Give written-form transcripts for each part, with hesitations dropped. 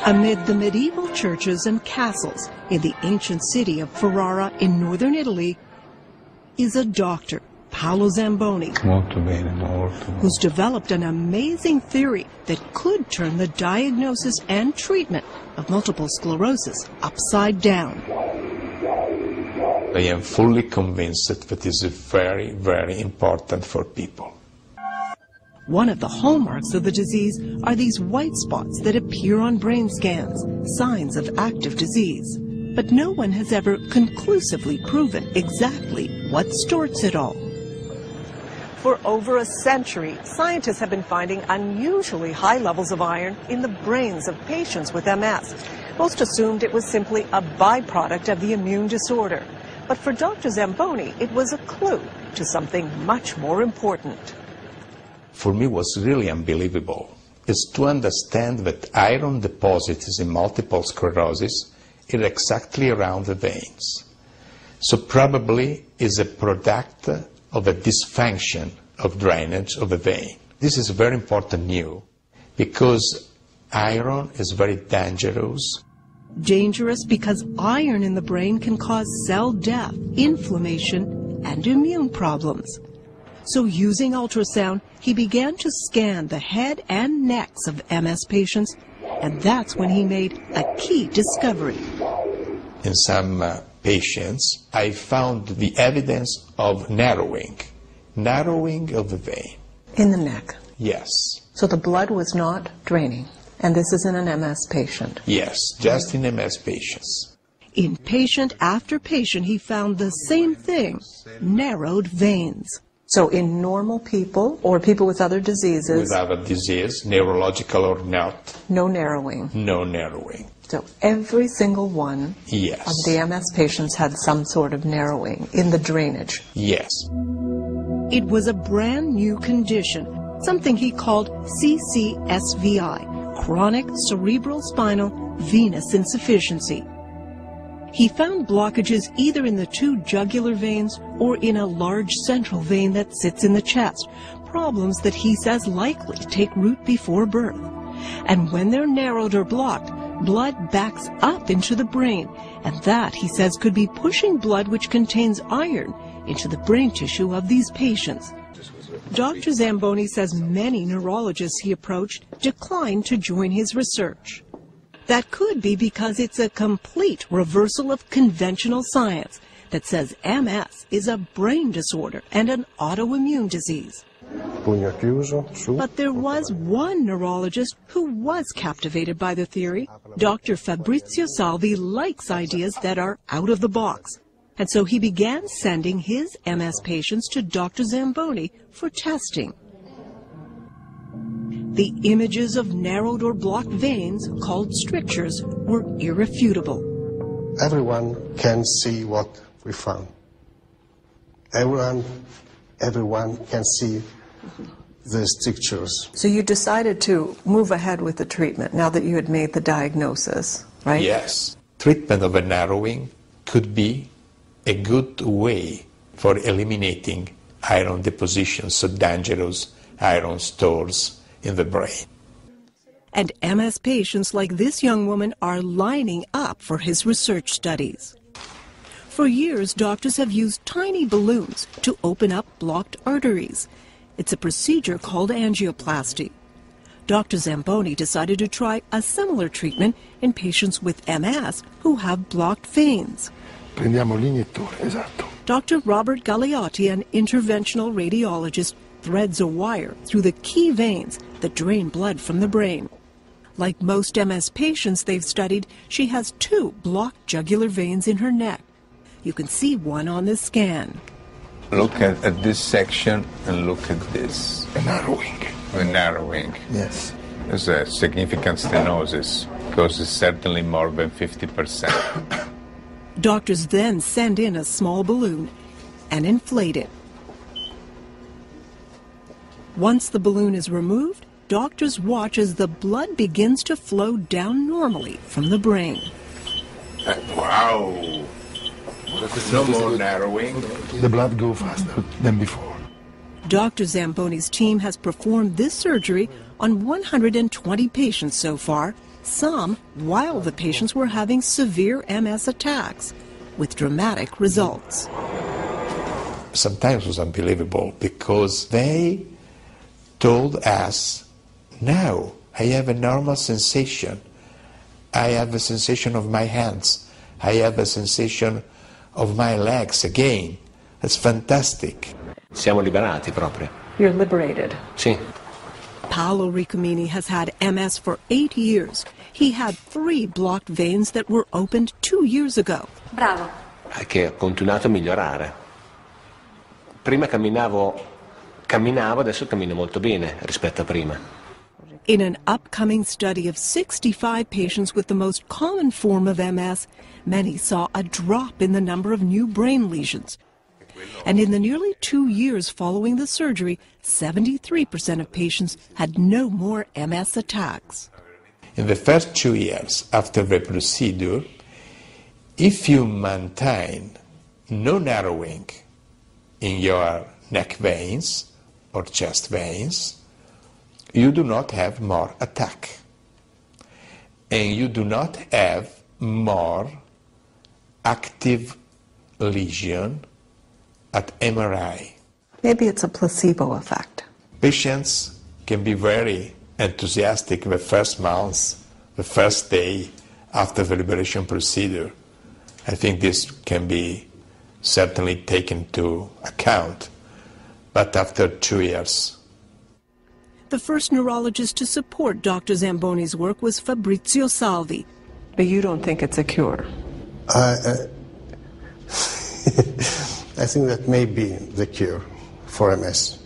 Amid the medieval churches and castles in the ancient city of Ferrara in northern Italy is a doctor, Paolo Zamboni, who's developed an amazing theory that could turn the diagnosis and treatment of multiple sclerosis upside down. I am fully convinced that it is very, very important for people. One of the hallmarks of the disease are these white spots that appear on brain scans, signs of active disease. But no one has ever conclusively proven exactly what starts it all. For over a century, scientists have been finding unusually high levels of iron in the brains of patients with MS. Most assumed it was simply a byproduct of the immune disorder. But for Dr. Zamboni, it was a clue to something much more important. For me, what's really unbelievable is to understand that iron deposits in multiple sclerosis are exactly around the veins. So probably is a product of a dysfunction of drainage of the vein. This is very important news because iron is very dangerous. Dangerous because iron in the brain can cause cell death, inflammation, and immune problems. So using ultrasound, he began to scan the head and necks of MS patients, and that's when he made a key discovery. In some patients, I found the evidence of narrowing of the vein. In the neck? Yes. So the blood was not draining, and this is in an MS patient? Yes, just in MS patients. In patient after patient, he found the same thing, narrowed veins. So in normal people or people with other diseases? With other disease, neurological or not. No narrowing? No narrowing. So every single one yes. of the MS patients had some sort of narrowing in the drainage? Yes. It was a brand new condition, something he called CCSVI, chronic cerebral spinal venous insufficiency. He found blockages either in the two jugular veins or in a large central vein that sits in the chest, problems that he says likely take root before birth. And when they're narrowed or blocked, blood backs up into the brain, and that, he says, could be pushing blood which contains iron into the brain tissue of these patients. Dr. Zamboni says many neurologists he approached declined to join his research. That could be because it's a complete reversal of conventional science that says MS is a brain disorder and an autoimmune disease. But there was one neurologist who was captivated by the theory. Dr. Fabrizio Salvi likes ideas that are out of the box. And so he began sending his MS patients to Dr. Zamboni for testing. The images of narrowed or blocked veins, called strictures, were irrefutable. Everyone can see what we found. Everyone can see the strictures. So you decided to move ahead with the treatment now that you had made the diagnosis, right? Yes. Treatment of a narrowing could be a good way for eliminating iron deposition, so dangerous iron stores in the brain. And MS patients like this young woman are lining up for his research studies. For years, doctors have used tiny balloons to open up blocked arteries. It's a procedure called angioplasty. Dr. Zamboni decided to try a similar treatment in patients with MS who have blocked veins. Dr. Robert Galeotti, an interventional radiologist, threads a wire through the key veins that drain blood from the brain. Like most MS patients they've studied, she has two blocked jugular veins in her neck. You can see one on the scan. Look at this section and look at this. A narrowing. A narrowing. Yes. There's a significant stenosis, because it's certainly more than 50%. Doctors then send in a small balloon and inflate it. Once the balloon is removed, doctors watch as the blood begins to flow down normally from the brain. Wow! No more narrowing. The blood goes faster than before. Dr. Zamboni's team has performed this surgery on 120 patients so far, some while the patients were having severe MS attacks, with dramatic results. Sometimes it was unbelievable because they told us, now I have a normal sensation. I have a sensation of my hands. I have a sensation of my legs again. It's fantastic. Siamo liberati proprio. You're liberated. Sì. Paolo Ricomini has had MS for 8 years. He had 3 blocked veins that were opened 2 years ago. Bravo. Che ho continuato a migliorare. Prima camminavo, adesso cammino molto bene rispetto a prima. In an upcoming study of 65 patients with the most common form of MS, many saw a drop in the number of new brain lesions. And in the nearly 2 years following the surgery, 73% of patients had no more MS attacks. In the first 2 years after the procedure, if you maintain no narrowing in your neck veins or chest veins, you do not have more attack. And you do not have more active lesion at MRI. Maybe it's a placebo effect. Patients can be very enthusiastic the first months, the first day after the liberation procedure. I think this can be certainly taken into account, but after 2 years. The first neurologist to support Dr. Zamboni's work was Fabrizio Salvi. But you don't think it's a cure? I think that may be the cure for MS,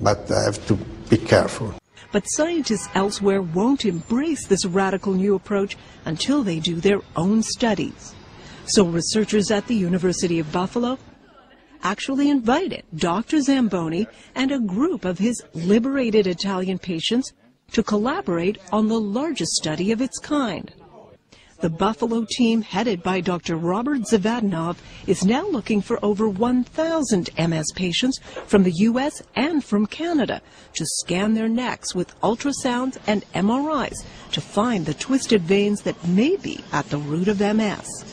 but I have to be careful. But scientists elsewhere won't embrace this radical new approach until they do their own studies. So researchers at the University of Buffalo actually invited Dr. Zamboni and a group of his liberated Italian patients to collaborate on the largest study of its kind. The Buffalo team, headed by Dr. Robert Zavadinov, is now looking for over 1,000 MS patients from the U.S. and from Canada to scan their necks with ultrasounds and MRIs to find the twisted veins that may be at the root of MS.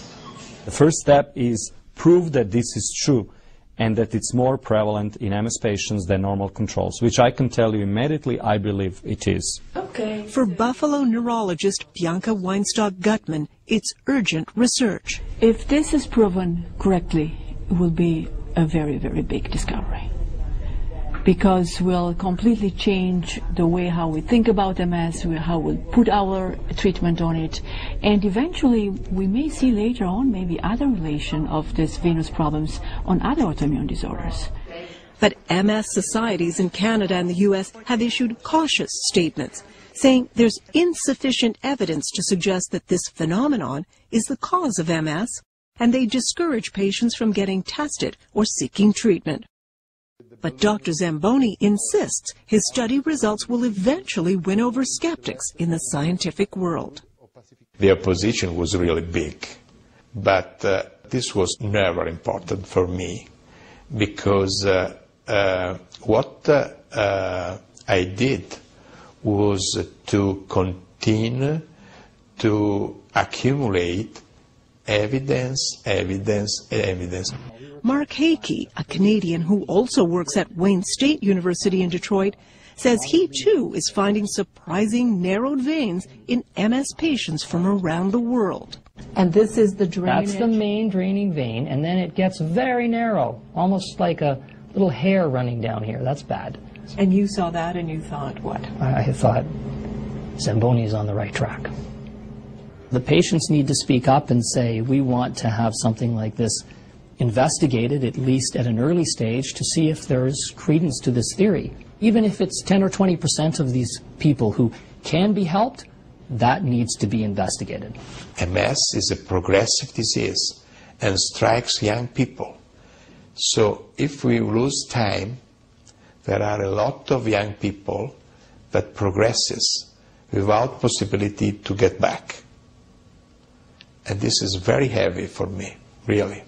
The first step is prove that this is true and that it's more prevalent in MS patients than normal controls, which I can tell you immediately I believe it is. Okay. For Buffalo neurologist Bianca Weinstock-Gutman, it's urgent research. If this is proven correctly, it will be a very, very big discovery, because we'll completely change the way how we think about MS, how we'll put our treatment on it, and eventually we may see later on maybe other relation of these venous problems on other autoimmune disorders. But MS societies in Canada and the U.S. have issued cautious statements, saying there's insufficient evidence to suggest that this phenomenon is the cause of MS, and they discourage patients from getting tested or seeking treatment. But Dr. Zamboni insists his study results will eventually win over skeptics in the scientific world. The opposition was really big, but this was never important for me, because what I did was to continue to accumulate evidence. Mark Hakey, a Canadian who also works at Wayne State University in Detroit, says he too is finding surprising narrowed veins in MS patients from around the world. And this is the drainage? That's the main draining vein, and then it gets very narrow, almost like a little hair running down here. That's bad. And you saw that and you thought what? I thought Zamboni is on the right track. The patients need to speak up and say, we want to have something like this investigated, at least at an early stage, to see if there's credence to this theory. Even if it's 10 or 20% of these people who can be helped, that needs to be investigated. MS is a progressive disease and strikes young people. So if we lose time, there are a lot of young people that progresses without possibility to get back. And this is very heavy for me, really.